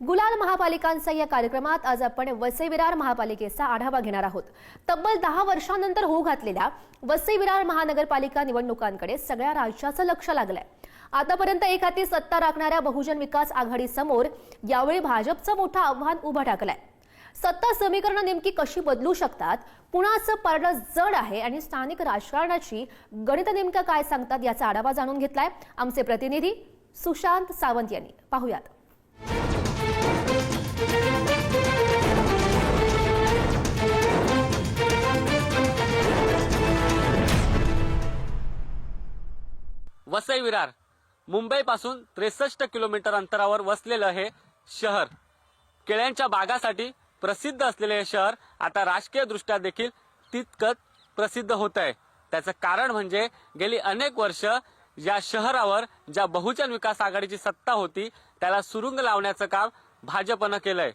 गुलाल महापालिकांचा या कार्यक्रमात आज आपण वसई विरार महापालिकेचा आढावा घेणार आहोत। तब्बल 10 वर्षांनंतर होऊ घातलेल्या वसई विरार महानगरपालिका निवडणुकांकडे सगळ्या राज्याचं लक्ष लागलंय। आतापर्यंत एक हाती सत्ता राखणाऱ्या बहुजन विकास आघाडी समोर यावेळी भाजपचं मोठं आव्हान उभं ठाकलंय। सत्ता समीकरणं नेमकी कशी बदलू शकतात, पुण्याचं पारडं जड आहे आणि स्थानिक राजकारणाची गणित नेमकं काय सांगतात याचा आढावा जाणून घेतलाय आमचे प्रतिनिधी सुशांत सावंत यांनी। पाहूयात। वसई विरार मुंबईपासून 63 किलोमीटर अंतरावर वसलेलं हे शहर, केळ्यांच्या बागासाठी प्रसिद्ध असलेले हे शहर आता राजकीय दृष्ट्या देखील तितकंच प्रसिद्ध होत आहे। त्याचं कारण म्हणजे गेली अनेक वर्ष या शहरावर ज्या बहुजन विकास आघाडीची सत्ता होती त्याला सुरुंग लावण्याचं काम भाजपनं केलंय।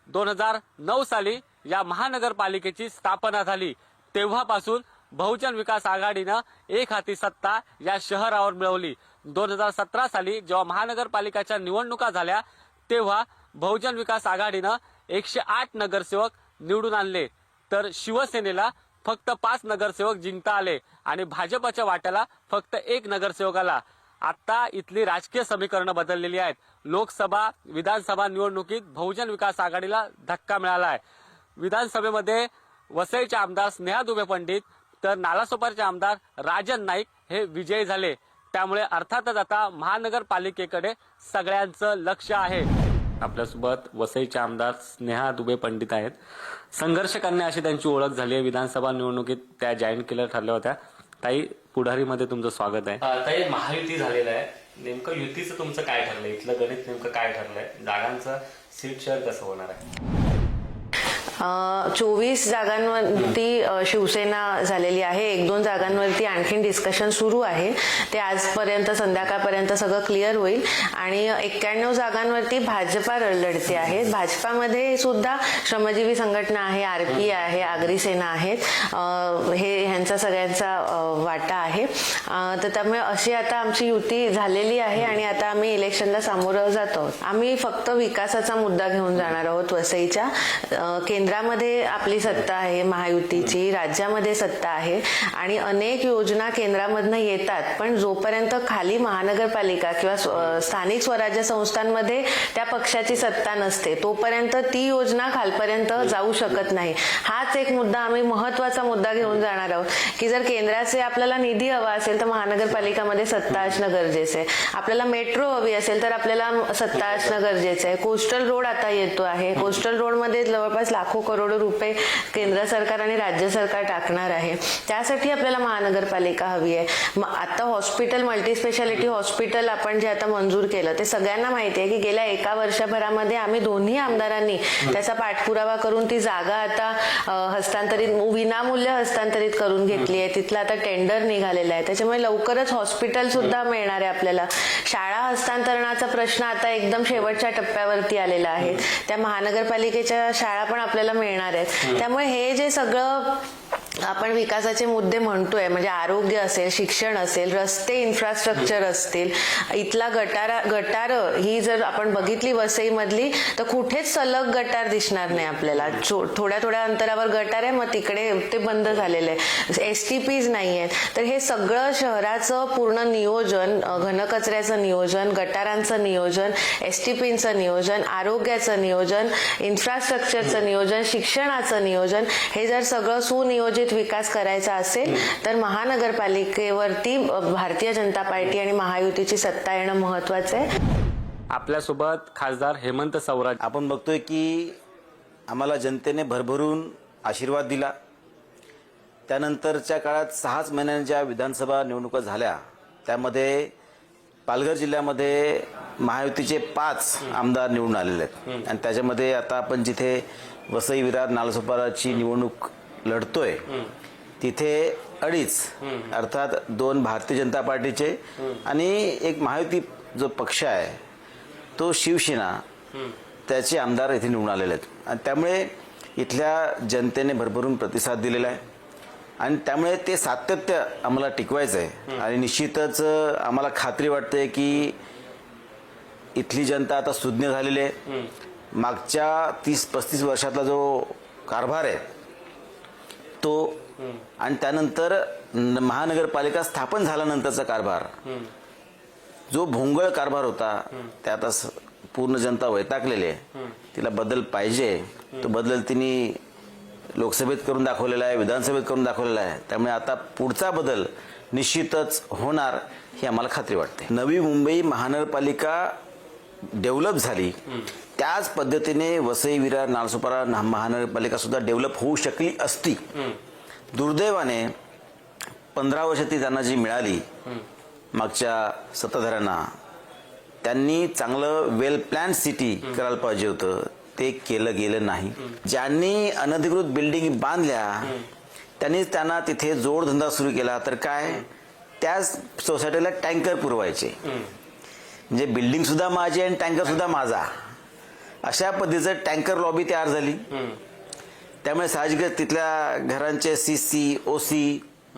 2009 साली या महानगरपालिकेची स्थापना झाली, तेव्हापासून बहुजन विकास आघाडीनं एक हाती सत्ता या शहरावर मिळवली। 2017 साली जेव्हा महानगरपालिकेच्या निवडणुका झाल्या तेव्हा बहुजन विकास आघाडीनं 108 नगरसेवक निवडून आणले, तर शिवसेनेला फक्त 5 नगरसेवक जिंकता आले आणि भाजपच्या वाट्याला फक्त 1 नगरसेवक आला। आता इथली राजकीय समीकरणं बदललेली आहेत। लोकसभा विधानसभा निवडणुकीत बहुजन विकास आघाडीला धक्का मिळाला आहे। विधानसभेमध्ये वसईचे आमदार स्नेहा दुबे पंडित तर नालासोपारचे आमदार राजन नाईक हे विजयी झाले, त्यामुळे अर्थातच आता महानगरपालिकेकडे सगळ्यांचं लक्ष आहे। आपल्यासोबत वसईचे आमदार स्नेहा दुबे पंडित आहेत। संघर्ष कन्या अशी त्यांची ओळख झाली आहे। विधानसभा निवडणुकीत त्या जॉईन केल्या ठरल्या होत्या। ताई, पुढारीमध्ये तुमचं स्वागत आहे। ताई, महायुती झालेलं आहे, नेमकं युतीचं तुमचं काय ठरलंय? इथलं गणित नेमकं काय ठरलंय? जागांचं सीट शेअर कसं होणार आहे? 24 जागांवरती शिवसेना झालेली आहे। 1-2 जागांवरती आणखीन डिस्कशन सुरू आहे, ते आजपर्यंत संध्याकाळपर्यंत सगळं क्लिअर होईल। आणि 91 जागांवरती भाजपा लढते आहे। भाजपामध्ये सुद्धा श्रमजीवी संघटना आहे, आरपी आहे, आगरी सेना आहेत, हे ह्यांचा सगळ्यांचा वाटा आहे। तर त्यामुळे अशी आता आमची युती झालेली आहे आणि आता आम्ही इलेक्शनला सामोरं जात आहोत। आम्ही फक्त विकासाचा मुद्दा घेऊन जाणार आहोत। वसईच्या केंद्रामध्ये आपली सत्ता आहे महायुतीची, राज्यामध्ये सत्ता आहे आणि अनेक योजना केंद्रामधनं येतात, पण जोपर्यंत खाली महानगरपालिका किंवा स्थानिक स्वराज्य संस्थांमध्ये त्या पक्षाची सत्ता नसते तोपर्यंत ती योजना खालपर्यंत जाऊ शकत नाही। हाच एक मुद्दा आम्ही महत्वाचा मुद्दा घेऊन जाणार आहोत की जर केंद्राचे आपल्याला निधी हवा असेल तर महानगरपालिकामध्ये सत्ता असणं गरजेचं आहे। आपल्याला मेट्रो हवी असेल तर आपल्याला सत्ता असणं गरजेचं आहे। कोस्टल रोड आता येतो आहे, कोस्टल रोडमध्ये जवळपास लाखो करोड रुपये केंद्र सरकार आणि राज्य सरकार टाकणार आहे, त्यासाठी आपल्याला महानगरपालिका हवी आहे। आता हॉस्पिटल, मल्टीस्पेशालिटी हॉस्पिटल आपण जे आता मंजूर केलं ते सगळ्यांना माहिती आहे की गेल्या 1 वर्षभरामध्ये आम्ही दोन्ही आमदारांनी त्याचा पाठपुरावा करून ती जागा आता हस्तांतरित, विनामूल्य हस्तांतरित करून घेतली आहे। तिथला आता टेंडर निघालेला आहे, त्याच्यामुळे लवकरच हॉस्पिटल सुद्धा मिळणार आहे आपल्याला। शाळा हस्तांतरणाचा प्रश्न आता एकदम शेवटच्या टप्प्यावरती आलेला आहे, त्या महानगरपालिकेच्या शाळा पण आपल्याला मिळणार आहेत। त्यामुळे हे जे सगळं आपण विकासाचे मुद्दे म्हणतोय, म्हणजे आरोग्य असेल, शिक्षण असेल, रस्ते, इन्फ्रास्ट्रक्चर असतील, इथला गटार ही जर आपण बघितली वसई मधली तर कुठेच सलग गटार दिसणार नाही आपल्याला। थोड्या थोड्या अंतरावर गटार आहे, मग तिकडे ते बंद झालेले आहे, STPs नाही आहेत। तर हे सगळं शहराचं पूर्ण नियोजन, घनकचऱ्याचं नियोजन, गटारांचं नियोजन, STPचं नियोजन, आरोग्याचं नियोजन, इन्फ्रास्ट्रक्चरचं नियोजन, शिक्षणाचं नियोजन, हे जर सगळं सुनियोजित विकास करायचा असेल तर महानगरपालिकेवरती भारतीय जनता पार्टी आणि महायुतीची सत्ता येणं महत्वाचं आहे। आपल्यासोबत खासदार हेमंत सवराज। आपण बघतोय की आम्हाला जनतेने भरभरून आशीर्वाद दिला। त्यानंतरच्या काळात 6 महिन्यांच्या विधानसभा निवडणुका झाल्या, त्यामध्ये पालघर जिल्ह्यामध्ये महायुतीचे 5 आमदार निवडून आलेले आहेत आणि त्याच्यामध्ये आता आपण जिथे वसई विरार नालासोपाराची निवडणूक लढतोय तिथे 2.5 अर्थात 2 भारतीय जनता पार्टीचे आणि एक महायुती जो पक्ष आहे तो शिवसेना, त्याचे आमदार इथे निवडून आलेले आहेत आणि त्यामुळे इथल्या जनतेने भरभरून प्रतिसाद दिलेला आहे आणि त्यामुळे ते सातत्य आम्हाला टिकवायचं आहे आणि निश्चितच आम्हाला खात्री वाटते की इथली जनता आता सुज्ञ झालेली आहे. मागच्या 30-35 वर्षातला जो कारभार आहे तो आणि त्यानंतर महानगरपालिका स्थापन झाल्यानंतरचा कारभार, जो भोंगळ कारभार होता ते आता पूर्ण जनता वैतागलेली आहे. तिला बदल पाहिजे. तो बदल तिने लोकसभेत करून दाखवलेला आहे, विधानसभेत करून दाखवलेला आहे. त्यामुळे आता पुढचा बदल निश्चितच होणार ही आम्हाला खात्री वाटते. नवी मुंबई महानगरपालिका डेव्हलप झाली त्याच पद्धतीने वसई विरार नालासोपारा महानगरपालिका सुद्धा डेव्हलप होऊ शकली असती. दुर्दैवाने 15 वर्ष ती त्यांना जी मिळाली मागच्या सत्ताधाऱ्यांना, त्यांनी चांगलं वेल प्लॅन सिटी करायला पाहिजे होतं, ते केलं गेलं नाही. ज्यांनी अनधिकृत बिल्डिंग बांधल्या त्यांनीच त्यांना तिथे जोडधंदा सुरू केला. तर काय, त्याच सोसायटीला टँकर पुरवायचे, म्हणजे बिल्डिंग सुद्धा माझी आणि टँकर सुद्धा माझा, अशा पद्धतीचं टँकर लॉबी तयार झाली. त्यामुळे साहजिकच तिथल्या घरांचे CC, OC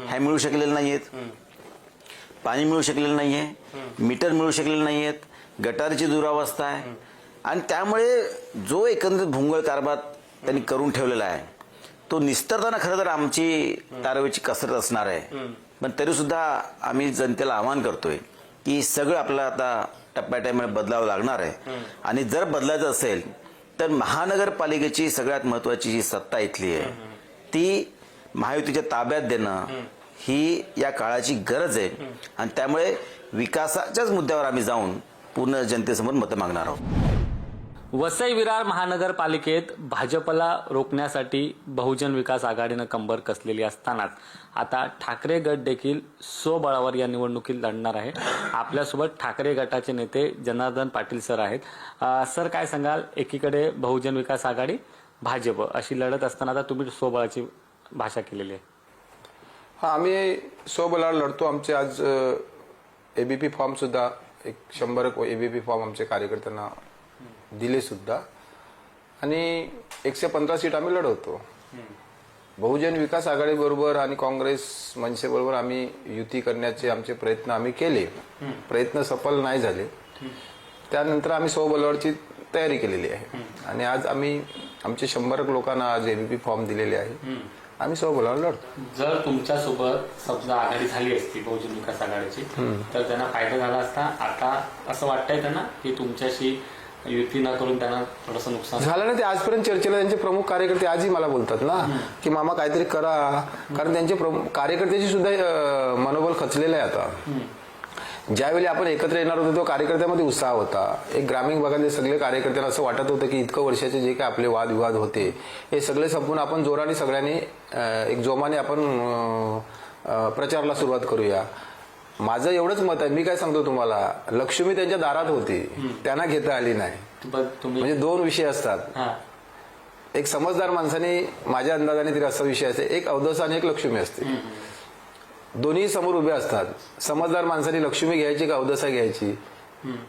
हे मिळू शकलेले नाहीयेत, पाणी मिळू शकलेलं नाहीये, मीटर मिळू शकलेले नाहीयेत, गटारीची दुरावस्था आहे. आणि त्यामुळे जो एकंदरीत भोंगळ कारभार त्यांनी करून ठेवलेला आहे तो निस्तरताना खरं तर आमची तारवेची कसरत असणार आहे. पण तरी सुद्धा आम्ही जनतेला आवाहन करतोय की सगळं आपल्याला आता टप्प्याटप्प्याने बदलावं लागणार आहे. आणि जर बदलायचं असेल तर महानगरपालिकेची सगळ्यात महत्वाची जी सत्ता इथली आहे ती महायुतीच्या ताब्यात देणं ही या काळाची गरज आहे. आणि त्यामुळे विकासाच्याच मुद्द्यावर आम्ही जाऊन पूर्ण जनतेसमोर मतं मागणार आहोत. वसई विरार महानगरपालिकेत भाजपला रोखण्यासाठी बहुजन विकास आघाडीनं कंबर कसलेली असतानाच आता ठाकरे गट देखील स्वबळावर या निवडणुकीत लढणार आहे. आपल्यासोबत ठाकरे गटाचे नेते जनार्दन पाटील सर आहेत. सर, काय सांगाल, एकीकडे बहुजन विकास आघाडी भाजप अशी लढत असताना आता तुम्ही स्वबळाची भाषा केलेली आहे. हा, आम्ही स्वबळावर लढतो. आमचे आज ABP फॉर्म सुद्धा 100 ABP फॉर्म आमच्या कार्यकर्त्यांना दिले सुद्धा आणि 115 सीट आम्ही लढवतो. बहुजन विकास आघाडी बरोबर आणि काँग्रेस मनसे बरोबर आम्ही युती करण्याचे आमचे प्रयत्न आम्ही केले. प्रयत्न सफल नाही झाले. त्यानंतर आम्ही स्वबळावरची तयारी केलेली आहे आणि आज आम्ही आमचे 100 लोकांना आज ABP फॉर्म दिलेले आहे. आम्ही स्वबळावर लढतो. जर तुमच्यासोबत समजा आघाडी झाली असती बहुजन विकास आघाडीची तर त्यांना फायदा झाला असता. आता असं वाटतंय त्यांना की तुमच्याशी युती न करून त्यांना थोडंसं नुकसान झालं ना. ते आजपर्यंत चर्चेला त्यांचे प्रमुख कार्यकर्ते आजही मला बोलतात ना की मामा काहीतरी करा, कारण त्यांचे कार्यकर्त्याची सुद्धा मनोबल खचलेलं आहे. आता ज्यावेळी आपण एकत्र येणार होतो तो कार्यकर्त्यामध्ये उत्साह होता. एक ग्रामीण भागातले सगळे कार्यकर्त्यांना असं वाटत होतं की इतकं वर्षाचे जे काही आपले वादविवाद होते हे सगळे संपून आपण जोराने सगळ्यांनी एक जोमाने आपण प्रचाराला सुरुवात करूया. माझं एवढंच मत आहे. मी काय सांगतो तुम्हाला, लक्ष्मी त्यांच्या दारात होती, त्यांना घेता आली नाही. म्हणजे 2 विषय असतात. एक समजदार माणसाने, माझ्या अंदाजाने तरी असा विषय असते, एक अवदसा आणि एक लक्ष्मी असते. दोन्ही समोर उभे असतात. समजदार माणसाने लक्ष्मी घ्यायची का अवदसा घ्यायची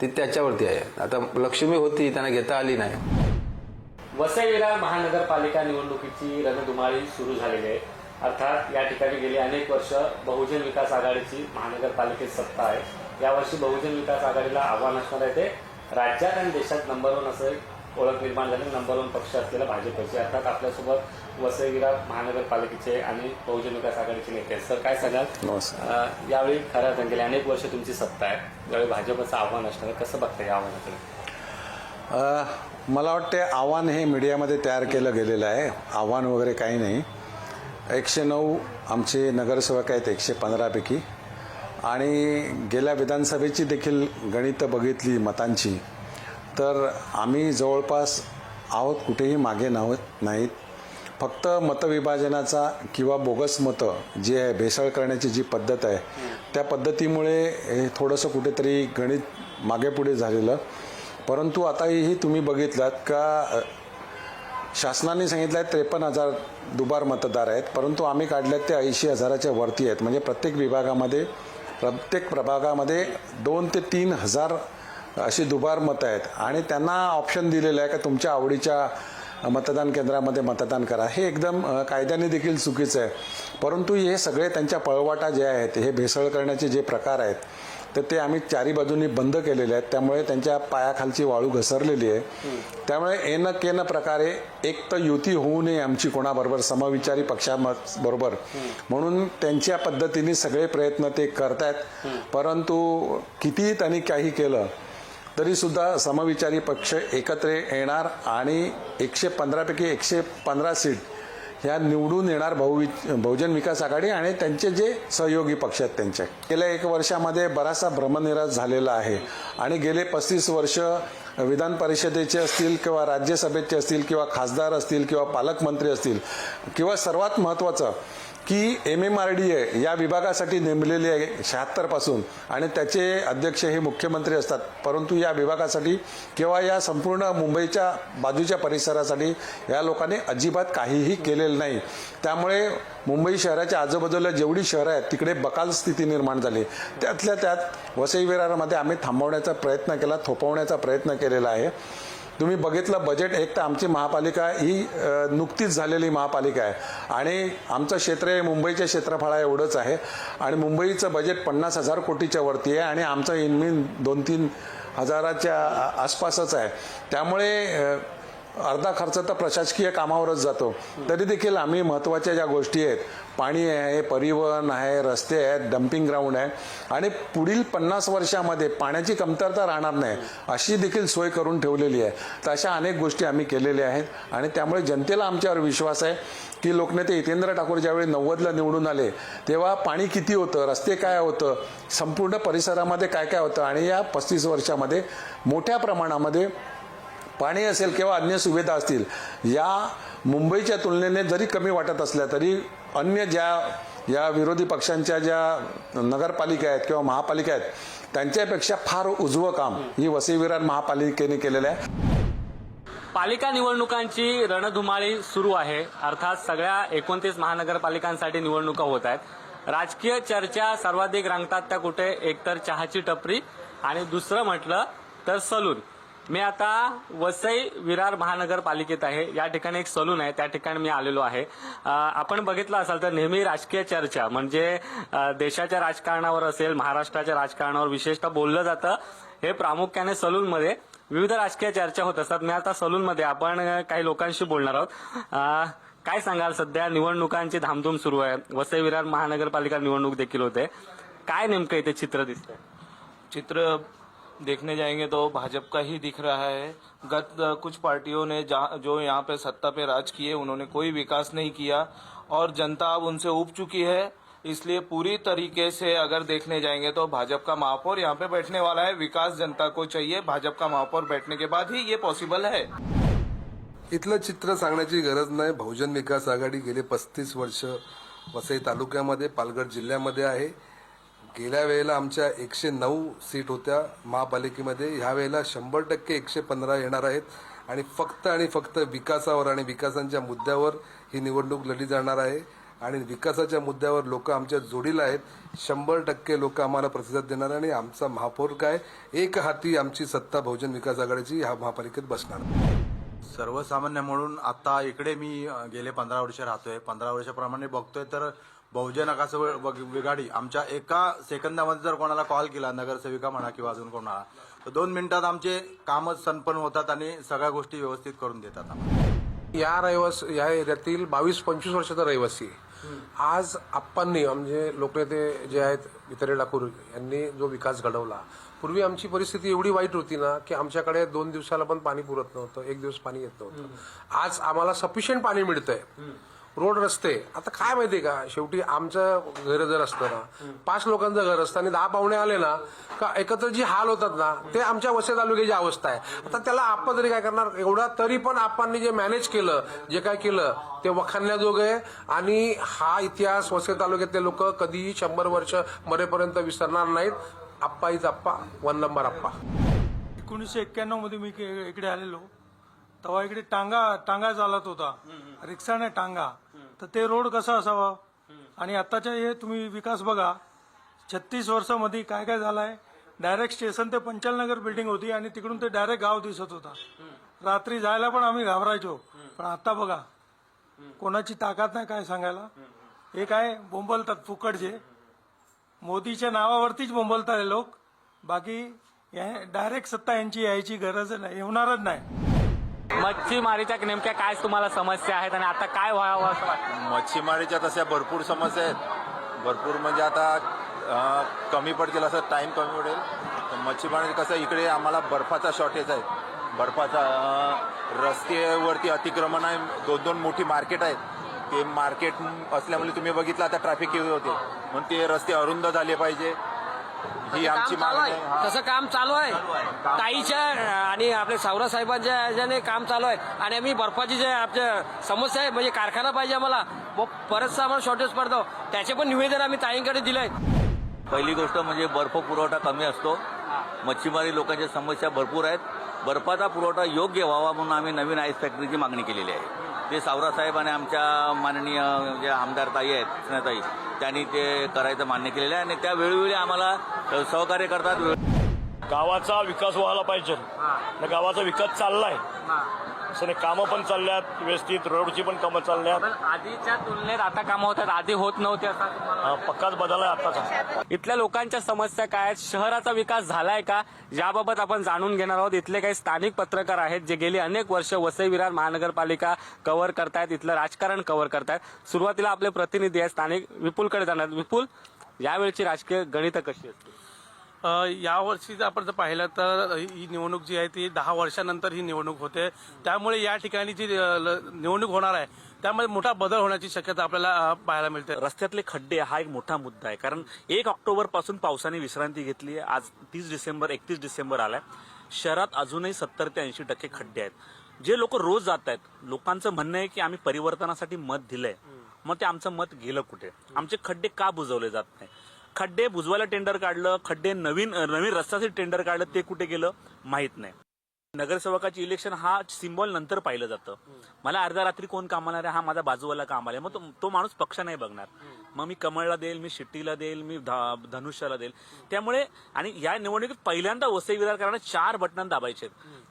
ती त्याच्यावरती आहे. आता लक्ष्मी होती, त्यांना घेता आली नाही. वसई विरार महानगरपालिका निवडणुकीची रणधुमाळी सुरू झालेली आहे. अर्थात या ठिकाणी गेली अनेक वर्ष बहुजन विकास आघाडीची महानगरपालिकेत सत्ता आहे. यावर्षी बहुजन विकास आघाडीला आव्हान असणार आहे ते राज्यात आणि देशात नंबर 1 असं ओळख निर्माण झाली, नंबर 1 पक्ष असलेला भाजपचे. अर्थात आपल्यासोबत वसई विरार महानगरपालिकेचे आणि बहुजन विकास आघाडीचे नेते आहेत. सर, काय सांगाल, यावेळी खऱ्या अर्थाने गेली अनेक वर्ष तुमची सत्ता आहे, यावेळी भाजपचं आव्हान असणार आहे, कसं बघताय या आव्हानाकडे? मला वाटते आव्हान हे मीडियामध्ये तयार केलं गेलेलं आहे. आव्हान वगैरे काही नाही. 109 आमचे नगरसेवक आहेत 115 पैकी, आणि गेल्या विधानसभेची देखील गणितं बघितली मतांची तर आम्ही जवळपास आहोत, कुठेही मागे नाहीत. फक्त मतविभाजनाचा किंवा बोगस मतं जी आहे, भेसळ करण्याची जी पद्धत आहे त्या पद्धतीमुळे हे थोडंसं कुठेतरी गणित मागे पुढे झालेलं. परंतु आताही तुम्ही बघितलात का शासनाने सांगितलं आहे 53,000 दुबार मतदार आहेत, परंतु आम्ही काढल्यात ते 80,000च्या वरती आहेत. म्हणजे प्रत्येक प्रभागामध्ये 2 ते 3 हजार अशी दुबार मतं आहेत आणि त्यांना ऑप्शन दिलेलं आहे का तुमच्या आवडीच्या मतदान केंद्रामध्ये मतदान करा. हे एकदम कायद्याने देखील चुकीचं आहे. परंतु हे सगळे त्यांच्या पळवाटा जे आहेत, हे भेसळ करण्याचे जे प्रकार आहेत तर ते आम्ही चारी बाजूनी बंद केलेले आहेत. त्यामुळे त्यांच्या पायाखालची वाळू घसरलेली आहे. त्यामुळे एन केन प्रकारे एक तर युती होऊ नये आमची कोणाबरोबर, समविचारी पक्षाबरोबर, म्हणून त्यांच्या पद्धतीने सगळे प्रयत्न ते करतायत. परंतु कितीही त्यांनी काही केलं तरी सुद्धा समविचारी पक्ष एकत्र येणार आणि 115 पैकी 115 सीट ह्या निवडून येणार बहुजन विकास आघाडी आणि त्यांचे जे सहयोगी पक्ष आहेत त्यांचे. गेल्या 1 वर्षामध्ये बराचसा भ्रमनिरास झालेला आहे आणि गेले 35 वर्ष विधान परिषदेचे असतील किंवा राज्यसभेचे असतील किंवा खासदार असतील किंवा पालकमंत्री असतील किंवा सर्वात महत्त्वाचं की MMRDA या विभागासाठी नेमलेले आहे 76 पासून आणि त्याचे अध्यक्ष हे मुख्यमंत्री असतात. परंतु या विभागासाठी किंवा या संपूर्ण मुंबईच्या बाजूच्या परिसरासाठी या लोकांनी अजिबात काहीही केलेलं नाही. त्यामुळे मुंबई शहराच्या आजूबाजूला जेवढी शहरं आहेत तिकडे बकाल स्थिती निर्माण झाली. त्यातल्या त्यात वसई विरारमध्ये आम्ही थांबवण्याचा प्रयत्न केला, थोपवण्याचा प्रयत्न केलेला आहे. तुम्ही बघितलं बजेट, एक तर आमची महापालिका ही नुकतीच झालेली महापालिका आहे आणि आमचं क्षेत्र हे मुंबईच्या क्षेत्रफळा एवढंच आहे आणि मुंबईचं बजेट 50,000 कोटीच्या वरती आहे आणि आमचं इनमीन 2-3 हजाराच्या आसपासच आहे. त्यामुळे अर्धा खर्च तर प्रशासकीय कामावरच जातो. तरी देखील आम्ही महत्त्वाच्या ज्या गोष्टी आहेत, पाणी आहे, परिवहन आहे, रस्ते आहेत, डम्पिंग ग्राउंड आहे आणि पुढील 50 वर्षामध्ये पाण्याची कमतरता राहणार नाही अशी देखील सोय करून ठेवलेली आहे. तर अशा अनेक गोष्टी आम्ही केलेल्या आहेत आणि त्यामुळे जनतेला आमच्यावर विश्वास आहे की लोकनेते हितेंद्र ठाकूर ज्यावेळी 90ला निवडून आले तेव्हा पाणी किती होतं, रस्ते काय होतं, संपूर्ण परिसरामध्ये काय काय होतं आणि या 35 वर्षामध्ये मोठ्या प्रमाणामध्ये पाणी असेल किंवा अन्य सुविधा असतील या मुंबईच्या तुलनेने जरी कमी वाटत असल्या तरी अन्य ज्या या विरोधी पक्षांच्या ज्या नगरपालिका आहेत किंवा महापालिका आहेत त्यांच्यापेक्षा फार उजवं काम ही वसई विरार महापालिकेने केलेलं आहे. पालिका निवडणुकांची रणधुमाळी सुरू आहे. अर्थात सगळ्या 29 महानगरपालिकांसाठी निवडणुका होत आहेत. राजकीय चर्चा सर्वाधिक रंगतात त्या कुठे, एकतर चहाची टपरी आणि दुसरं म्हटलं तर सलून. मी आता वसई विरार महानगरपालिकेत आहे. या ठिकाणी एक सलून आहे, त्या ठिकाणी मी आलेलो आहे. आपण बघितलं असाल तर नेहमी राजकीय चर्चा म्हणजे देशाच्या राजकारणावर असेल, महाराष्ट्राच्या राजकारणावर विशेषतः बोललं जातं. हे प्रामुख्याने सलूनमध्ये विविध राजकीय चर्चा होत असतात. मी आता सलूनमध्ये आपण काही लोकांशी बोलणार आहोत. काय सांगाल, सध्या निवडणुकांची धामधूम सुरू आहे, वसई विरार महानगरपालिका निवडणूक देखील होते, काय नेमकं इथे चित्र दिसतंय? चित्र देखने जाएंगे तो भाजपा का ही दिख रहा है. गत कुछ पार्टियों ने जो यहाँ पे सत्ता पे राज किए उन्होंने कोई विकास नहीं किया और जनता अब उनसे ऊब चुकी है. इसलिए पूरी तरीके से अगर देखने जाएंगे तो भाजपा का महापौर यहाँ पे बैठने वाला है. विकास जनता को चाहिए, भाजपा का महापौर बैठने के बाद ही ये पॉसिबल है. इथलं चित्र सांगण्याची गरज नाही. बहुजन विकास आघाडी गेले 35 वर्ष वसई तालुक्यामध्ये, पालघर जिल्ह्यामध्ये आहे. गेल्या वेळेला आमच्या 109 सीट होत्या महापालिकेमध्ये, ह्या वेळेला 100% 115 येणार आहेत आणि फक्त विकासावर आणि विकासाच्या मुद्द्यावर ही निवडणूक लढली जाणार आहे आणि विकासाच्या मुद्द्यावर लोक आमच्या जोडीला आहेत. 100% लोक आम्हाला प्रतिसाद देणार आणि आमचा महापौर काय एक हाती आमची सत्ता बहुजन विकास आघाडीची ह्या महापालिकेत बसणार. सर्वसामान्य म्हणून आता इकडे मी गेले 15 वर्ष राहतोय. 15 वर्षाप्रमाणे बघतोय तर बहुजन विकास आघाडी आमच्या एका सेकंदामध्ये जर कोणाला कॉल केला, नगरसेविका म्हणा किंवा अजून कोणाला, तर 2 मिनिटात आमचे कामच संपन्न होतात आणि सगळ्या गोष्टी व्यवस्थित करून देतात. या एरियातील 22-25 वर्षाचा रहिवासी आज आप्पांनी म्हणजे लोकनेते जे आहेत हितेंद्र ठाकूर यांनी जो विकास घडवला. पूर्वी आमची परिस्थिती एवढी वाईट होती ना की आमच्याकडे 2 दिवसाला पण पाणी पुरत नव्हतं, 1 दिवस पाणी येत नव्हतं. आज आम्हाला सफिशियंट पाणी मिळतंय. रोड रस्ते आता काय माहितीये का, शेवटी आमचं घर जर असतं ना, 5 लोकांचं घर असतं आणि 10 पाहुणे आले ना का एकत्र जी हाल होतात ना, ते आमच्या वसई तालुक्याची अवस्था आहे. आता त्याला आपण तरी काय करणार, एवढा तरी पण आपण जे मॅनेज केलं, जे काय केलं ते वखाणण्याजोगं आहे आणि हा इतिहास वसई तालुक्यातले लोक कधीही 100 वर्ष मरेपर्यंत विसरणार नाहीत. आप्पा इज आप्पा, 1 नंबर आप्पा. 1991 मध्ये मी इकडे आलेलो तेव्हा इकडे टांगा चालत होता, रिक्षाने टांगा. तर ते रोड कसा असावा आणि आताच्या हे तुम्ही विकास बघा. 36 वर्षामध्ये काय काय झालंय. डायरेक्ट स्टेशन ते पंचालनगर बिल्डिंग होती आणि तिकडून ते डायरेक्ट गाव दिसत होता. रात्री जायला पण आम्ही घाबरायचो. पण आता बघा कोणाची ताकद नाही काय सांगायला. हे काय बोंबलतात फुकटचे, मोदीच्या नावावरतीच बोंबलतात हे लोक. बाकी डायरेक्ट सत्ता यांची यायची गरज नाही, येणारच नाही. मच्छीमारीच्या नेमक्या काय तुम्हाला समस्या आहेत आणि आता काय व्हावं असं वाटतं? मच्छीमारीच्या तशा भरपूर समस्या आहेत. भरपूर म्हणजे आता कमी पडतील असं टाइम कमी पडेल. मच्छीमारी कसं इकडे आम्हाला बर्फाचा शॉर्टेज आहे. बर्फाचा रस्त्यावरती अतिक्रमण आहे. 2-2 मोठी मार्केट आहेत. ते मार्केट असल्यामुळे तुम्ही बघितलं आता ट्रॅफिक किती होते, म्हणून ते रस्ते अरुंद झाले पाहिजे ही आमची मागणी आहे. हा. तसं काम चालू आहे ताईच्या आणि आपल्या सावरा साहेबांच्या याच्याने काम चालू आहे. आणि आम्ही बर्फाची जे आपल्या समस्या आहे म्हणजे कारखाना पाहिजे आम्हाला, बरंचसं आम्हाला शॉर्टेज पडतो. त्याचे पण निवेदन आम्ही ताईंकडे दिलंय. पहिली गोष्ट म्हणजे बर्फ पुरवठा कमी असतो. मच्छीमारी लोकांच्या समस्या भरपूर आहेत. बर्फाचा पुरवठा योग्य व्हावा म्हणून आम्ही नवीन आईस फॅक्टरीची मागणी केलेली आहे. ते सावरासाहेब आणि आमच्या माननीय जे आमदार ताई आहेत स्नेहताई, त्यांनी ते करायचं मान्य केलेलं आहे आणि त्या वेळोवेळी आम्हाला सहकार्य करतात. गावाचा विकास व्हायला पाहिजे. गावाचा विकास चाललाय, असं कामं पण चालल्यात व्यवस्थित, रोडची पण कामं चालल्यात. आधीच्या तुलनेत आता कामं होतात, आधी होत नव्हते असं तुम्हाला पक्काच बदललाय आताचा. इथल्या लोकांच्या समस्या काय आहेत, शहराचा विकास झालाय का, याबाबत आपण जाणून घेणार आहोत. इथले काही स्थानिक पत्रकार आहेत जे गेली अनेक वर्ष वसई विरार महानगरपालिका कव्हर करतायत, इथलं राजकारण कव्हर करतायत. सुरुवातीला आपले प्रतिनिधी आहेत स्थानिक, विपुलकडे जाणार. विपुल, यावेळची राजकीय गणितं कशी असतील? यावर्षी जर आपण जर पाहिलं तर ही निवडणूक जी आहे ती 10 वर्षानंतर ही निवडणूक होते. त्यामुळे या ठिकाणी जी निवडणूक होणार आहे त्यामध्ये मोठा बदल होण्याची शक्यता आपल्याला पाहायला मिळते. रस्त्यातले खड्डे हा एक मोठा मुद्दा आहे, कारण 1 ऑक्टोबर पासून पावसाने विश्रांती घेतली आहे. आज 31 डिसेंबर आलाय. शहरात अजूनही 70 ते 80% खड्डे आहेत. जे लोक रोज जात आहेत, लोकांचं म्हणणं आहे की आम्ही परिवर्तनासाठी मत दिलंय, मग ते आमचं मत गेलं कुठे? आमचे खड्डे का बुजवले जात नाही? खड्डे बुजवायला टेंडर काढलं, खड्डे नवीन रस्त्यासाठी टेंडर काढलं, ते कुठे गेलं माहित नाही. नगरसेवकाची इलेक्शन हा सिम्बॉल नंतर पाहिलं जातं. मला अर्ध्या रात्री कोण कामाला आहे, हा माझा बाजूवाला कामाला आहे, मग तो माणूस पक्ष नाही बघणार. मग मी कमळला देईल, मी शिट्टीला देईल, मी धनुष्याला देईल. त्यामुळे आणि या निवडणुकीत पहिल्यांदा वसई विरारकरांना 4 बटन दाबायचे.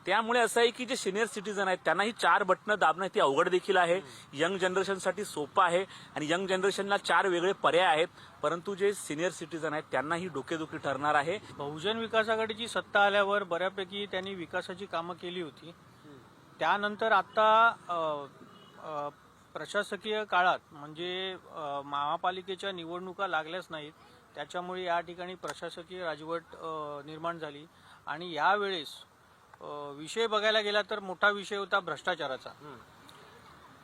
त्यामुळे असं आहे की जे सिनियर सिटीजन आहेत त्यांना ही 4 बटणं दाबणं ती अवघड देखील आहे. यंग जनरेशनसाठी सोपं आहे आणि यंग जनरेशनला 4 वेगळे पर्याय आहेत, परंतु जे सिनियर सिटीजन आहेत त्यांना ही डोकेदुखी ठरणार आहे. बहुजन विकास आघाडीची सत्ता आल्यावर बऱ्यापैकी त्यांनी विकासाची कामं केली होती. त्यानंतर आता प्रशासकीय काळात म्हणजे महापालिकेच्या निवडणुका लागल्याच नाहीत, त्याच्यामुळे या ठिकाणी प्रशासकीय राजवट निर्माण झाली. आणि यावेळेस विषय बघायला गेला तर मोठा विषय होता भ्रष्टाचाराचा.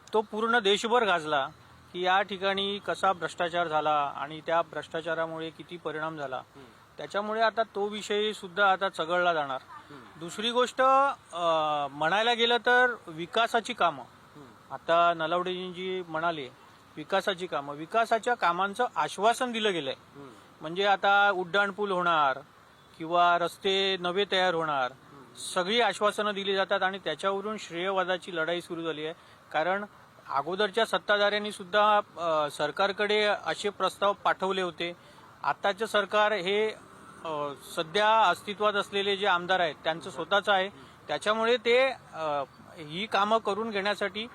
तो पूर्ण देशभर गाजला की या ठिकाणी कसा भ्रष्टाचार झाला आणि त्या भ्रष्टाचारामुळे किती परिणाम झाला. त्याच्यामुळे आता तो विषय सुद्धा आता चघळला जाणार. दुसरी गोष्ट म्हणायला गेलं तर विकासाची कामं, आता नलावडेजी म्हणाले विकासाची कामं, विकासाच्या कामांचं आश्वासन दिलं गेलंय. म्हणजे आता उड्डाणपूल होणार किंवा रस्ते नवे तयार होणार, सगळी आश्वासनं दिली जातात आणि त्याच्यावरून श्रेयवादाची लढाई सुरू झाली आहे. कारण अगोदरच्या सत्ताधाऱ्यांनी सुद्धा सरकारकडे असे प्रस्ताव पाठवले होते. आताचं सरकार हे सध्या अस्तित्वात असलेले जे आमदार आहेत त्यांचं स्वतःचं आहे, त्याच्यामुळे ते ही कामं करून घेण्यासाठी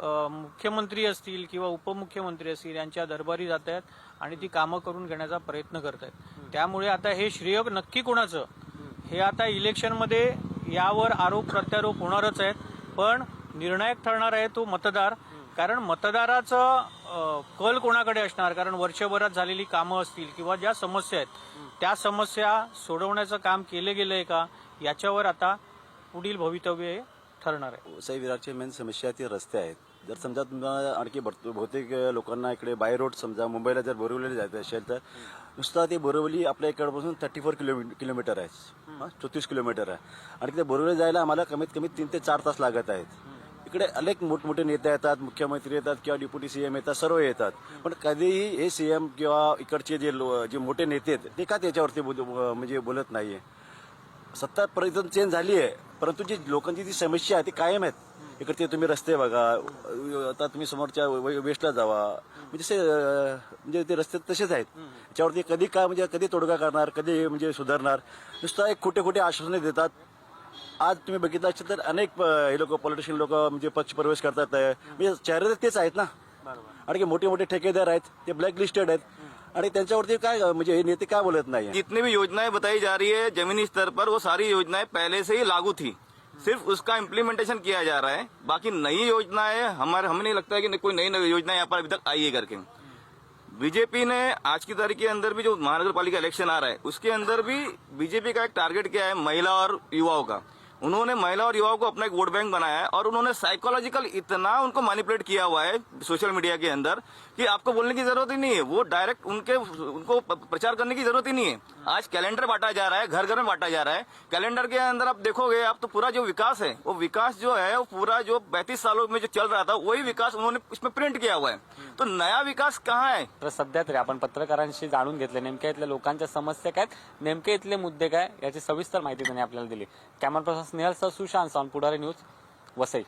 मुख्यमंत्री असतील किंवा उपमुख्यमंत्री असतील यांच्या दरबारी जात आहेत आणि ती कामं करून घेण्याचा प्रयत्न करत आहेत. त्यामुळे आता हे श्रेय नक्की कोणाचं हे आता इलेक्शनमध्ये यावर आरोप प्रत्यारोप होणारच आहेत, पण निर्णायक ठरणार आहे तो मतदार. कारण मतदाराचं कल कोणाकडे असणार, कारण वर्षभरात झालेली कामं असतील किंवा ज्या समस्या आहेत त्या समस्या सोडवण्याचं काम केलं गेलंय का याच्यावर आता पुढील भवितव्य ठरणार आहे. वसई विरारची मेन समस्या ती रस्ते आहेत. जर समजा तुम्हाला आणखी बहुतेक लोकांना इकडे बाय रोड समजा मुंबईला जर बोरिवलीला जायचं असेल तर नुसता ते बोरिवली आपल्या इकडपासून 34 किलोमीटर आहे, 34 किलोमीटर आहे. आणि तिथे बोरिवली जायला आम्हाला कमीत कमी 3 ते 4 तास लागत आहेत. इकडे अनेक मोठमोठे नेते येतात, मुख्यमंत्री येतात किंवा डेप्युटी सीएम येतात, सर्व येतात, पण कधीही हे सीएम किंवा इकडचे जे मोठे नेते आहेत ते का त्याच्यावरती म्हणजे बोलत नाहीये. सत्ता परिवर्तन चेंज झाली आहे, परंतु जी लोकांची जी समस्या आहे ती कायम आहेत. इकडचे तुम्ही रस्ते बघा, आता तुम्ही समोरच्या वेस्टला जावा, म्हणजे ते रस्ते तसेच आहेत. त्याच्यावरती कधी काय म्हणजे कधी तोडगा करणार, कधी म्हणजे सुधारणार, नुसता एक खोटे आश्वासने देतात. आज तुम्ही बघितलं असेल तर अनेक हे लोक पॉलिटिशियन लोक म्हणजे पक्ष प्रवेश करतात, म्हणजे चेहरे तेच आहेत ना. आणि मोठे मोठे ठेकेदार आहेत ते ब्लॅक लिस्टेड आहेत. आणि त्यांच्यावरती काय म्हणजे हे नेते काय बोलत नाही. जितनी भी योजनाएं बताई जा रही है जमीनी स्तर पर वो सारी योजनाएं पहले से ही लागू थी, सिर्फ उसका इम्प्लीमेंटेशन किया जा रहा है. बाकी नई योजनाएं हमें नहीं लगता है कि कोई नई योजना यहाँ पर अभी तक आई है करके. बीजेपी ने आज की तारीख के अंदर भी जो महानगर पालिका इलेक्शन आ रहा है उसके अंदर भी बीजेपी का एक टारगेट क्या है, महिला और युवाओं का. उन्होंने महिला और युवाओं को अपना एक वोट बैंक बनाया है और उन्होंने साइकोलॉजिकल इतना उनको मैनिपुलेट किया हुआ है सोशल मीडिया के अंदर कि आपको बोलने की जरूरत ही नहीं है. वो डायरेक्ट उनको प्रचार करने की जरूरत ही नहीं है. आज कैलेंडर बांटा जा रहा है, घर घर में बांटा जा रहा है. कैलेंडर के अंदर आप देखोगे आप तो पूरा जो विकास है वो विकास जो है वो पूरा जो 32 सालों में जो चल रहा था वही विकास उन्होंने इसमें प्रिंट किया हुआ है. तो नया विकास कहाँ है. तर सध्या तरी आपण पत्रकारांशी जाणून घेतले नेमक्या इथल्या लोकांच्या समस्या काय, नेमके इथले मुद्दे काय याची सविस्तर माहिती त्यांनी आपल्याला दिली. कॅमेरा पर्सन स्नेहल सह सुशांत सावंत, पुढारी न्यूज, वसई.